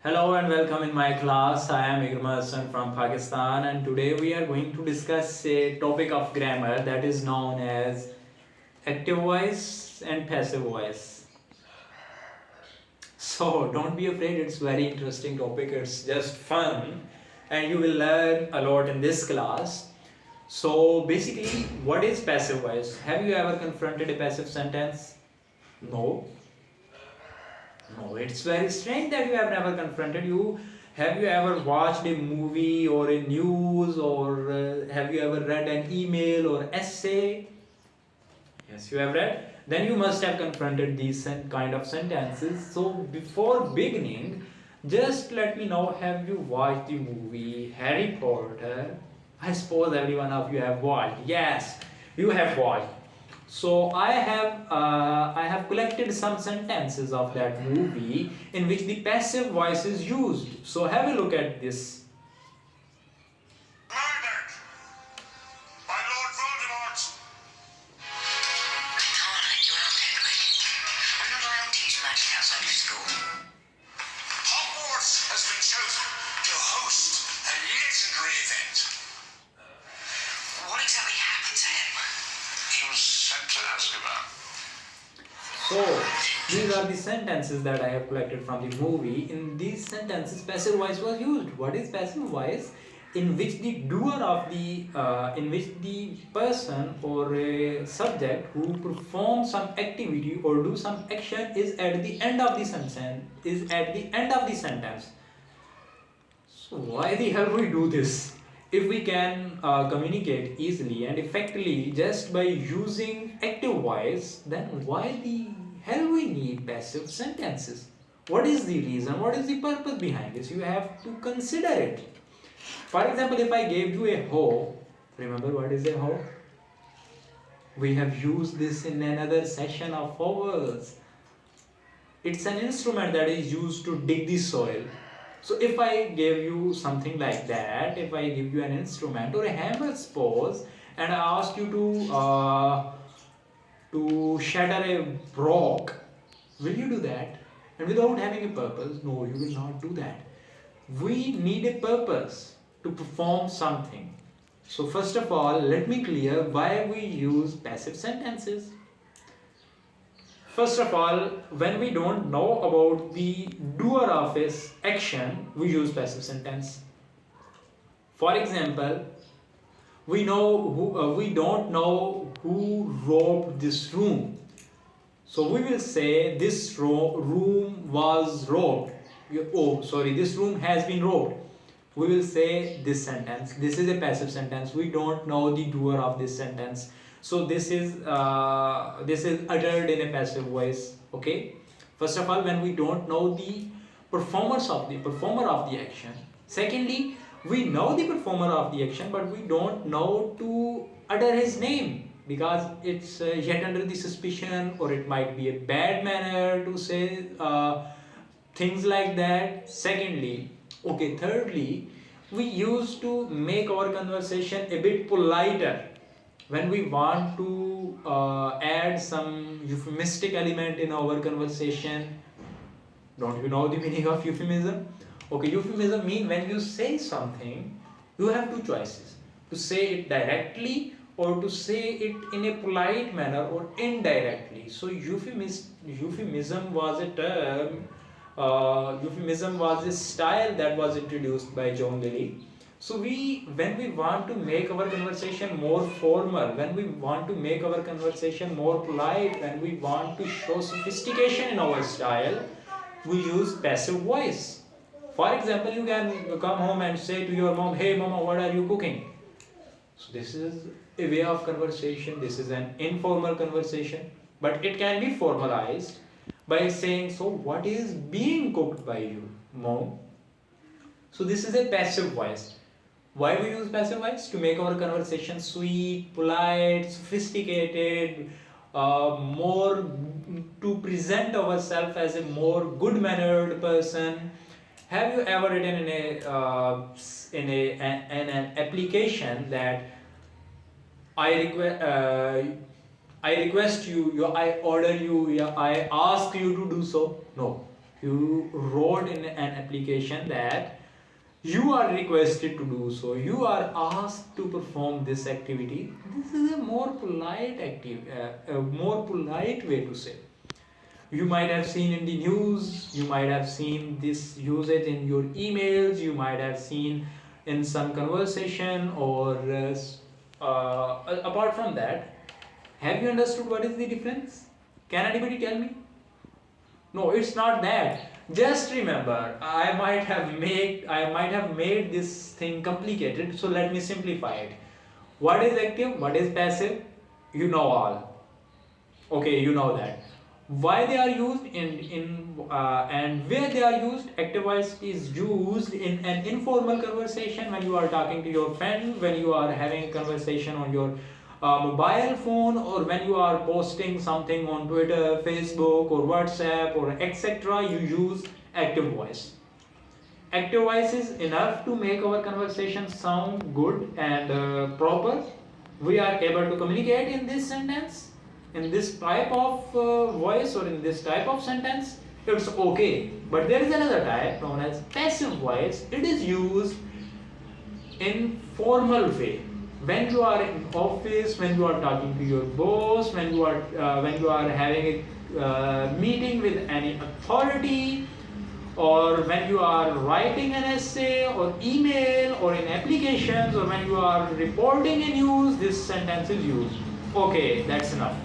Hello and welcome in my class. I am Igor from Pakistan, and today we are going to discuss a topic of grammar that is known as active voice and passive voice. So don't be afraid, it's very interesting topic. It's just fun and you will learn a lot in this class. So basically, what is passive voice? Have you ever confronted a passive sentence? No. No, it's very strange that you have never confronted. Have you ever watched a movie or a news, or have you ever read an email or essay? Yes, you have read. Then you must have confronted these kind of sentences. So before beginning, just let me know, have you watched the movie Harry Potter? I suppose every one of you have watched. Yes, you have watched. So I have collected some sentences of that movie in which the passive voice is used. So have a look at this. Murdered by Lord Voldemort. I can't let you out, Hedwig. We're not allowed to use magic outside of school. Hogwarts has been chosen to host a legendary event. What exactly happened to him? He was sent to Azkaban. So these are the sentences that I have collected from the movie. In these sentences, passive voice was used. What is passive voice? In which the in which the person or a subject who performs some activity or do some action is at the end of the sentence. So why the hell we do this? If we can communicate easily and effectively just by using active voice, then why the hell we need passive sentences? What is the reason? What is the purpose behind this? You have to consider it. For example, if I gave you a hoe, remember what is a hoe? We have used this in another session of ours. It's an instrument that is used to dig the soil. So if I gave you something like that, if I give you an instrument or a hammer, suppose, and I ask you to shatter a rock, will you do that? And without having a purpose? No, you will not do that. We need a purpose to perform something. So first of all, let me clear why we use passive sentences. First of all, when we don't know about the doer of his action, we use passive sentence. For example, we don't know who robbed this room. So we will say this room was robbed. This room has been robbed. We will say this sentence. This is a passive sentence. We don't know the doer of this sentence. So this is uttered in a passive voice. Okay. First of all, when we don't know the performer of the action. Secondly, we know the performer of the action, but we don't know to utter his name because it's yet under the suspicion, or it might be a bad manner to say things like that. Thirdly, we used to make our conversation a bit politer when we want to add some euphemistic element in our conversation. Don't you know the meaning of euphemism? Okay, euphemism means when you say something, you have two choices: to say it directly or to say it in a polite manner or indirectly. So euphemism was a term. Euphemism was a style that was introduced by John Lilly. So when we want to make our conversation more formal, when we want to make our conversation more polite, when we want to show sophistication in our style, we use passive voice. For example, you can come home and say to your mom, "Hey mama, what are you cooking?" So this is a way of conversation. This is an informal conversation, but it can be formalized by saying, "So what is being cooked by you, mom?" So this is a passive voice. Why we use passive voice? To make our conversation sweet, polite, sophisticated, more to present ourselves as a more good-mannered person. Have you ever written in an application that I request you, I order you, I ask you to do so? No. You wrote in an application that you are requested to do so, you are asked to perform this activity. This is a more polite a more polite way to say. You might have seen in the news, you might have seen this usage in your emails, you might have seen in some conversation, or apart from that, have you understood what is the difference? Can anybody tell me? No, it's not that. Just remember, I might have made this thing complicated, so let me simplify it. What is active? What is passive? You know all. Okay, you know that. Why they are used and where they are used? Active voice is used in an informal conversation, when you are talking to your friend, when you are having a conversation on your mobile phone, or when you are posting something on Twitter, Facebook, or WhatsApp, or etc. You use active voice. Active voice is enough to make our conversation sound good and proper. We are able to communicate in this sentence, in this type of voice, or in this type of sentence. It's okay. But there is another type known as passive voice. It is used in formal way, when you are in office, when you are talking to your boss, when you are having a meeting with any authority, or when you are writing an essay or email, or in applications, or when you are reporting a news, this sentence is used. Okay, that's enough.